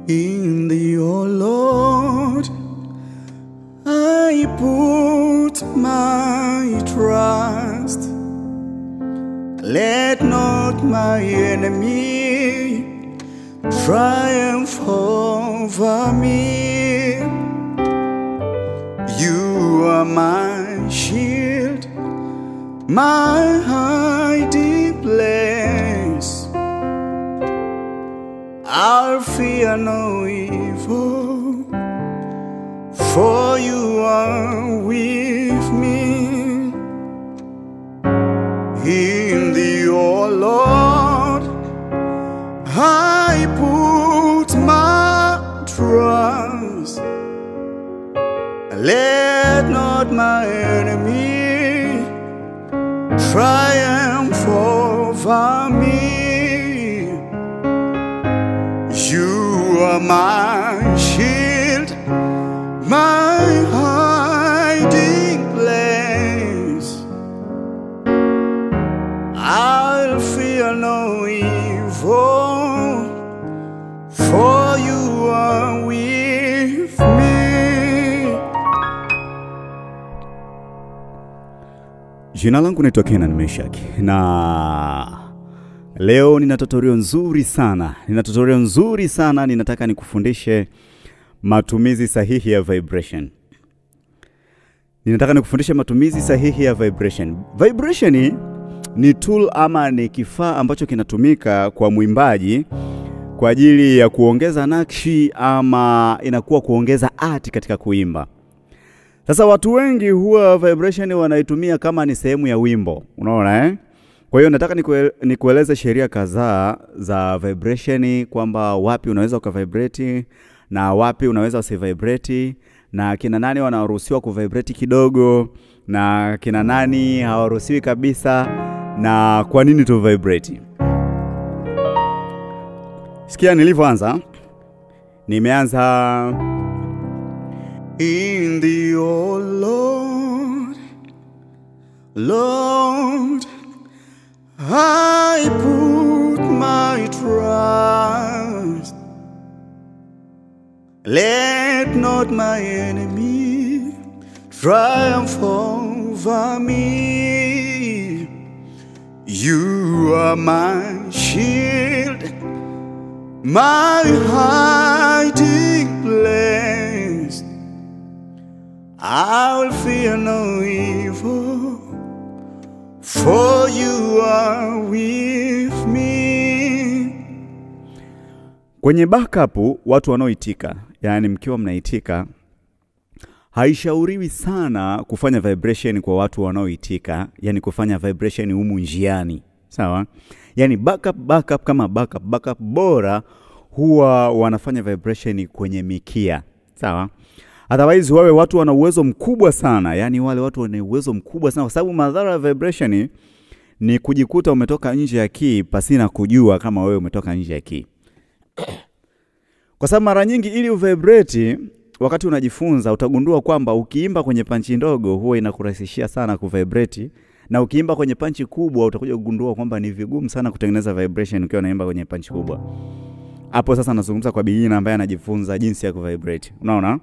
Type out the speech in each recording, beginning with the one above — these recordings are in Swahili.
In thee, O Lord, I put my trust. Let not my enemy triumph over me. You are my shield, my hiding place. I'll fear no evil, for you are with me. In thee, O Lord, I put my trust. Let not my enemy triumph over me. You are my shield, my hiding place. I'll fear no evil, for you are with me. Jina langu naitwa Kenan Meshak na leo nina tutorial nzuri sana. Ninataka nikufundishe matumizi sahihi ya vibration. Vibration ni tool ama ni kifaa ambacho kinatumika kwa mwimbaji kwa ajili ya kuongeza nakshi ama inakuwa kuongeza art katika kuimba. Sasa watu wengi huwa vibration wanaitumia kama ni sehemu ya wimbo. Unaona Kwa hiyo nataka nikueleze sheria kadhaa za vibration, kwamba wapi unaweza ukavibrate na wapi unaweza usivibrate, na kina nani wanaruhusiwa kuvibrate kidogo na kina nani hawaruhusiwi kabisa, na kwa nini tu vibrate. Sikia nilivyoanza. Nimeanza In thee, O Lord, Lord, I put my trust. Let not my enemy triumph over me. You are my shield, my hiding place. I'll fear no evil, for you are with me. Kwenye backup watu wanaoitika, yani mkiwa mnaitika, haishauriwi sana kufanya vibration kwa watu wanaoitika, yani kufanya vibration humu njiani. Sawa? Yani backup kama backup bora huwa wanafanya vibration kwenye mikia. Sawa? Otherwise wawe watu wana uwezo mkubwa sana, yani wale watu wana uwezo mkubwa sana, kwa sababu madhara ya vibration ni kujikuta umetoka nje ya key pasina kujua kama wewe umetoka nje ya key. Kwa sababu mara nyingi ili uvibrate wakati unajifunza utagundua kwamba ukiimba kwenye panchi ndogo huwa inakurahisishia sana kuvibrate, na ukiimba kwenye panchi kubwa utakuja kugundua kwamba ni vigumu sana kutengeneza vibration ukiwa unaimba kwenye panchi kubwa. Hapo sasa nazungumza kwa beginner ambaye anajifunza jinsi ya kuvibrate. Unaona?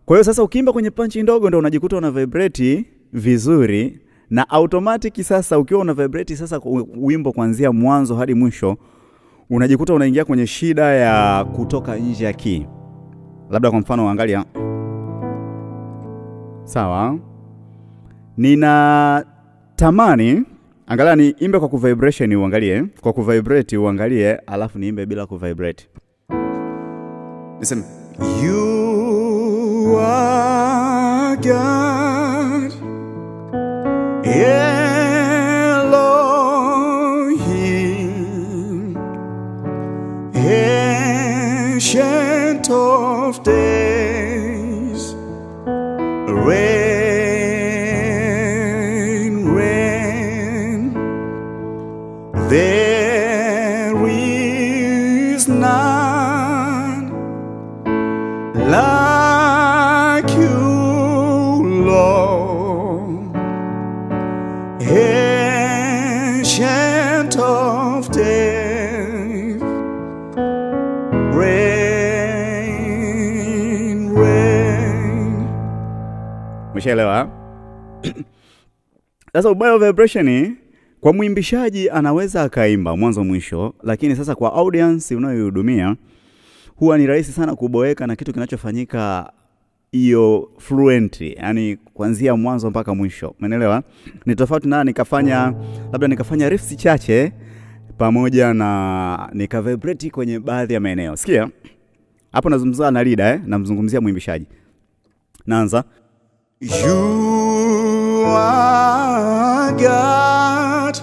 Kwa hiyo sasa ukiimba kwenye panchi ndogo ndio unajikuta una vibrate vizuri, na automatic sasa ukiwa una vibrate sasa wimbo kuanzia mwanzo hadi mwisho unajikuta unaingia kwenye shida ya kutoka nje ya key. Labda kwa mfano angalia. Sawa? Nina tamani angalia ni imbe kwa kuvibration uangalie, kwa kuvibrate uangalie, alafu niimbe bila kuvibrate. Listen. You are God, Elohim, Ancient of days, reign. There is none like you, Lord, Ancient of days, Umeshaelewa? Sasa ubaya wa vibration, kwa mwimbishaji anaweza akaimba mwanzo mwisho, lakini sasa kwa audience unayohudumia huwa ni rahisi sana kuboeka na kitu kinachofanyika hiyo fluent, yani kuanzia mwanzo mpaka mwisho. Umeelewa? Ni tofauti na nikafanya riffs chache pamoja na nikavibrate kwenye baadhi ya maeneo. Sikia? Hapo nazungumzia na leader, namzungumzia mwimbishaji. Naanza. You are God,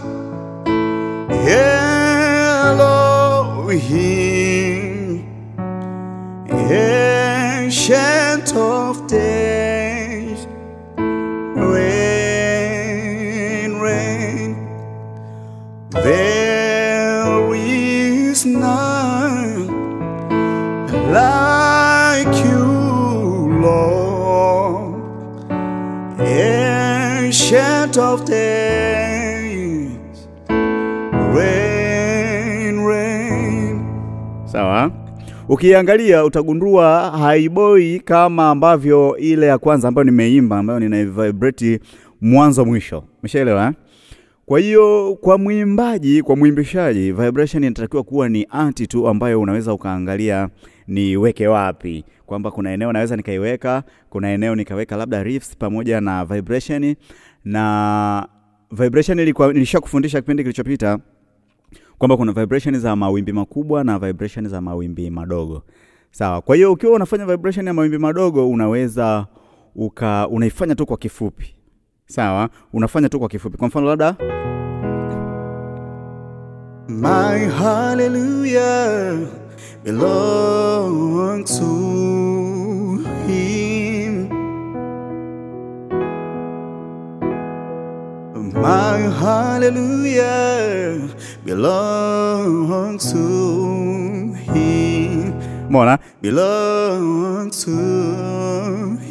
Elohim, ancient of days, reign. There is none like you, Lord, ancient of days, reign. Sawa? Ukiangalia utagundua haiboi kama ambavyo ile ya kwanza ambayo nimeimba, ambayo nina vibrate mwanzo mwisho. Umeshaelewa? Kwa hiyo kwa mwimbaji, kwa mwimbishaji, vibration inatakiwa kuwa ni anti tu ambayo unaweza ukaangalia niweke wapi. Kwamba kuna eneo naweza nikaiweka, kuna eneo nikaweka labda riffs pamoja na vibration. Na vibration nilishakufundisha kipindi kilichopita kwamba kuna vibration za mawimbi makubwa na vibration za mawimbi madogo. Sawa. Kwa hiyo ukiwa unafanya vibration ya mawimbi madogo unaweza unaifanya tu kwa kifupi. Sawa? Unafanya tu kwa kifupi. Kwa mfano labda my hallelujah belongs to him. My hallelujah belongs to him. Mona Belongs to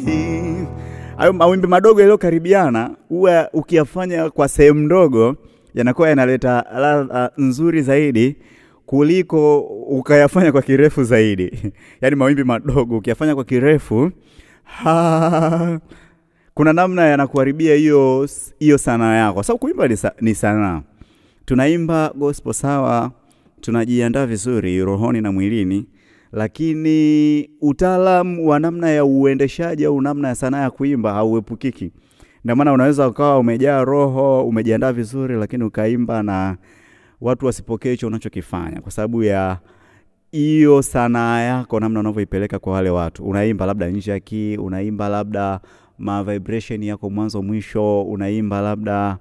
him. Hayo mawimbi madogo yaliyo karibiana huwa ukiyafanya kwa sehemu ndogo yanakuwa yanaleta ladha nzuri zaidi kuliko ukayafanya kwa kirefu zaidi. Yaani mawimbi madogo ukiyafanya kwa kirefu kuna namna yanakuharibia hiyo sanaa yako. Sababu kuimba ni sanaa. Tunaimba gospel sawa, tunajiandaa vizuri rohoni na mwilini, lakini utaalamu wa namna ya uendeshaji au namna ya sanaa ya kuimba hauepukiki. Ndio maana unaweza ukawa umejaa roho, umejiandaa vizuri, lakini ukaimba na watu wasipokee hicho unachokifanya kwa sababu ya hiyo sanaa yako, namna unavyoipeleka kwa wale watu. Unaimba labda nje ya key, unaimba labda ma vibration yako mwanzo mwisho, unaimba labda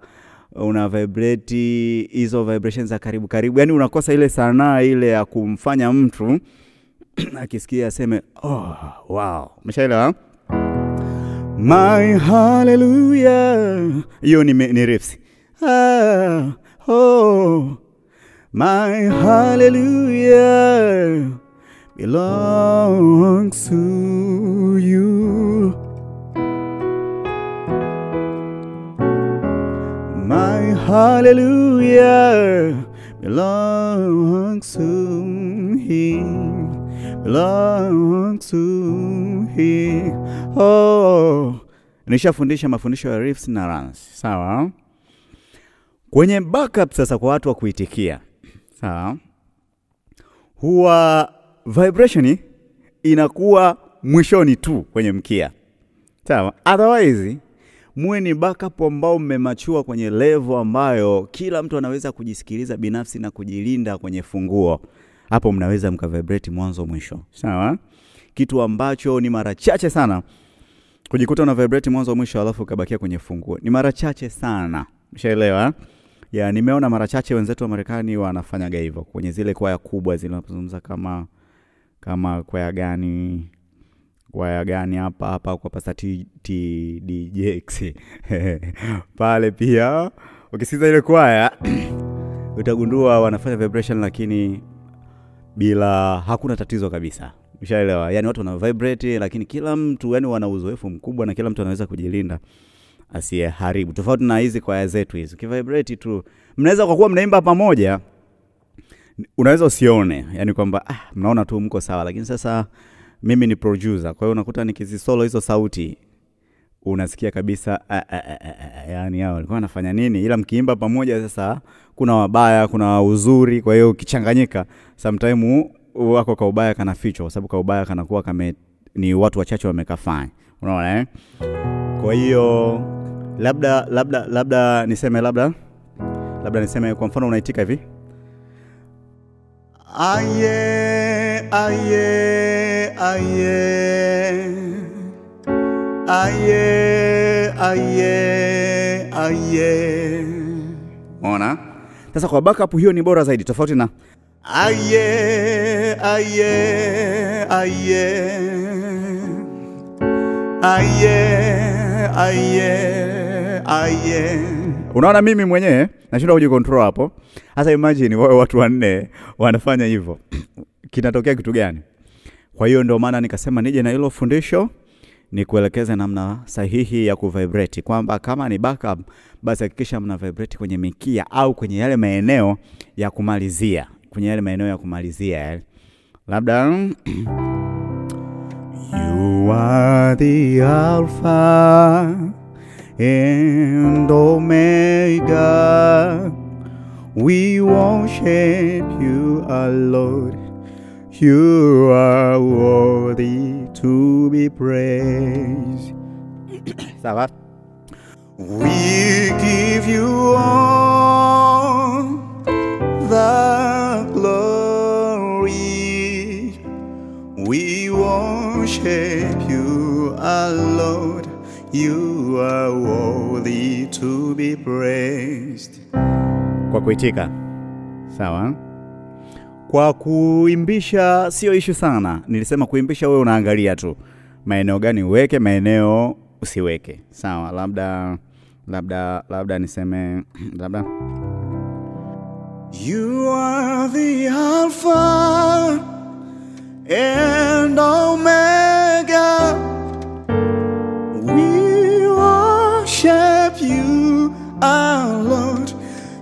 una vibrate hizo vibrations za karibu. Yaani unakosa ile sanaa ile ya kumfanya mtu akisikia aseme oh wow. Umeshaelewa? My hallelujah. Hiyo ni riffs. My hallelujah belongs to you. My hallelujah belongs to him. Belongs to him. Nishafundisha mafundisho ya riffs na runs. Sawa? Kwenye backup sasa kwa watu wa kuitikia. Sawa? Huwa vibration inakuwa mwishoni tu kwenye mkia. Sawa? Otherwise muwe ni backup ambao mmemachua kwenye level ambayo kila mtu anaweza kujisikiliza binafsi na kujilinda kwenye funguo. Hapo mnaweza mkavibrate mwanzo mwisho. Sawa? Kitu ambacho ni mara chache sana kujikuta una vibrate mwanzo mwisho alafu ukabakia kwenye funguo. Ni mara chache sana. Umeshaelewa? Ya nimeona mara chache wenzetu wa Marekani wanafanyaga hivyo kwenye zile kwaya kubwa zinazozungumza kama kwaya gani hapa kwa Pastor TDJX. Pale pia ukisikiza ile kwaya utagundua wanafanya vibration lakini hakuna tatizo kabisa. Umeshaelewa? Yaani watu wana vibrate lakini kila mtu yani wana uzoefu mkubwa na kila mtu anaweza kujilinda asiharibu. Tofauti na hizi kwaya zetu hizi. Ukivibrate tu mnaweza kwa kuwa mnaimba pamoja unaweza usione. Yaani kwamba mnaona tu mko sawa, lakini sasa mimi ni producer. Kwa hiyo unakuta nikizisolo hizo sauti unasikia kabisa yani hao walikuwa wanafanya nini, ila mkiimba pamoja sasa kuna wabaya, kuna uzuri, kwa hiyo ukichanganyika sometimes wako ka ubaya kana fichwa, kwa sababu ka ubaya kanakuwa ni watu wachache wamekafanya, unaona eh? Kwa hiyo labda niseme kwa mfano unaitika hivi, aye aye aye aye aye aye. Unaona? Sasa kwa backup hiyo ni bora zaidi, tofauti na aye aye aye aye aye aye. Unaona mimi mwenyewe nashindwa kujicontrol hapo. Sasa imagine watu wanne wanafanya hivyo. Kinatokea kitu gani? Kwa hiyo ndio maana nikasema nije na hilo fundisho ni kuelekeza namna sahihi ya kuvibrate, kwamba kama ni backup basi hakikisha mna vibrate kwenye mikia au kwenye yale maeneo ya kumalizia, labda you are the Alpha and Omega, we worship you, our Lord. You are worthy to be praised. Sawa? We give you all the glory. We worship you, our Lord. You are worthy to be praised. Kwa kuitika. Sawa? Kwa kuimbisha sio issue sana. Nilisema kuimbisha wewe unaangalia tu maeneo gani uweke, maeneo usiweke. Sawa, labda niseme labda you are the Alpha and Omega, we worship you, our Lord.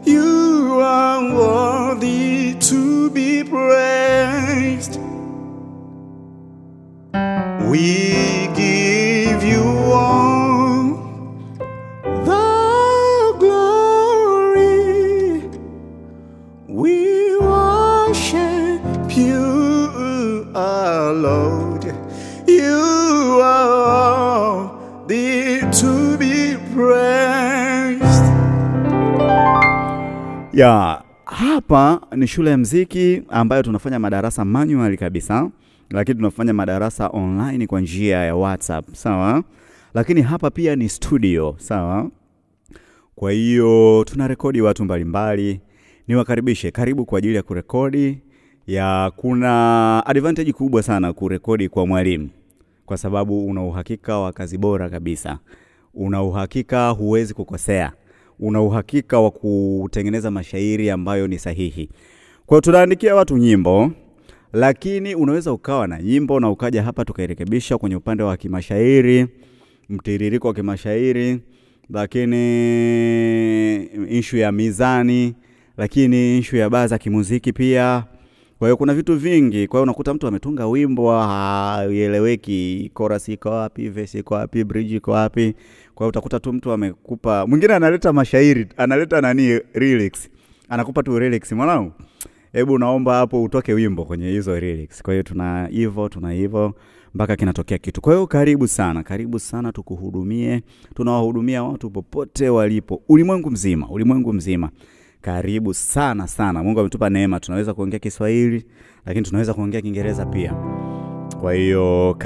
You are worthy to be praised. We give you all the glory. We worship you, our Lord. You are worthy to be praised. Ya, hapa ni shule ya muziki ambayo tunafanya madarasa manual kabisa, lakini tunafanya madarasa online kwa njia ya WhatsApp, sawa? Lakini hapa pia ni studio, sawa? Kwa hiyo tunarekodi watu mbalimbali. Niwakaribishe, karibu kwa ajili ya kurekodi. Kuna advantage kubwa sana kurekodi kwa mwalimu, kwa sababu una uhakika wa kazi bora kabisa. Una uhakika huwezi kukosea. Una uhakika wa kutengeneza mashairi ambayo ni sahihi. Kwa hiyo tunaandikia watu nyimbo, lakini unaweza ukawa na nyimbo na ukaja hapa tukairekebisha kwenye upande wa kimashairi, mtiririko wa kimashairi, lakini issue ya mizani, lakini issue ya baza kimuziki pia. Kwa hiyo kuna vitu vingi. Kwa hiyo unakuta mtu ametunga wimbo haieleweki, chorus iko wapi, verse iko wapi, bridge iko wapi. Kwa hiyo utakuta tu mtu amekupa, mwingine analeta mashairi, analeta lyrics. Anakupa tu lyrics, mwanangu. Hebu naomba hapo utoke wimbo kwenye hizo lyrics. Kwa hiyo tuna hivyo mpaka kinatokea kitu. Kwa hiyo karibu sana tukuhudumie. Tunawahudumia watu popote walipo, ulimwengu mzima. Karibu sana. Mungu ametupa neema, tunaweza kuongea Kiswahili, lakini tunaweza kuongea Kiingereza pia. Kwa hiyo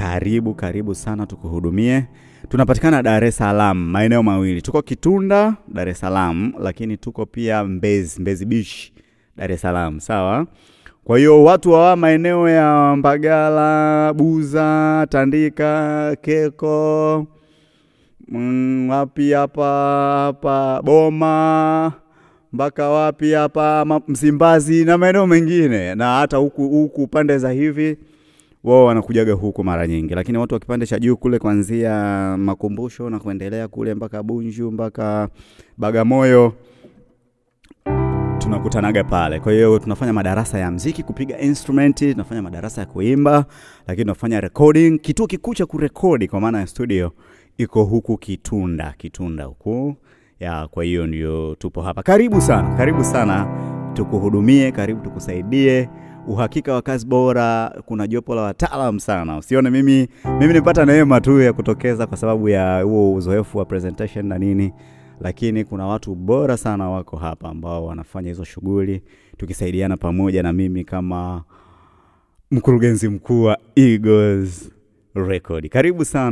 karibu sana tukuhudumie. Tunapatikana Dar es Salaam, maeneo mawili. Tuko Kitunda, Dar es Salaam, lakini tuko pia Mbezi Beach, Dar es Salaam, sawa? Kwa hiyo watu wa maeneo ya Mbagala, Buza, Tandika, Keko, wapi hapa Boma, mpaka wapi hapa Msimbazi na maeneo mengine, na hata huku pande za hivi wao wanakujaga huku mara nyingi. Lakini watu wa kipande cha juu kule kuanzia Makumbusho na kuendelea kule mpaka Bunju mpaka Bagamoyo tunakutanaga pale. Kwa hiyo tunafanya madarasa ya muziki, kupiga instrument, tunafanya madarasa ya kuimba, lakini tunafanya recording. Kituo kikuu cha kurekodi kwa maana ya studio iko huku Kitunda huku. Ya, kwa hiyo ndio tupo hapa. Karibu sana tukuhudumie, karibu tukusaidie. Uhakika wa kazi bora, kuna jopo la wataalamu sana. Usione mimi nipata neema tu ya kutokeza kwa sababu ya huo uzoefu wa presentation na nini, lakini kuna watu bora sana wako hapa ambao wanafanya hizo shughuli, tukisaidiana pamoja na mimi kama mkurugenzi mkuu wa Eagles Record. Karibu sana.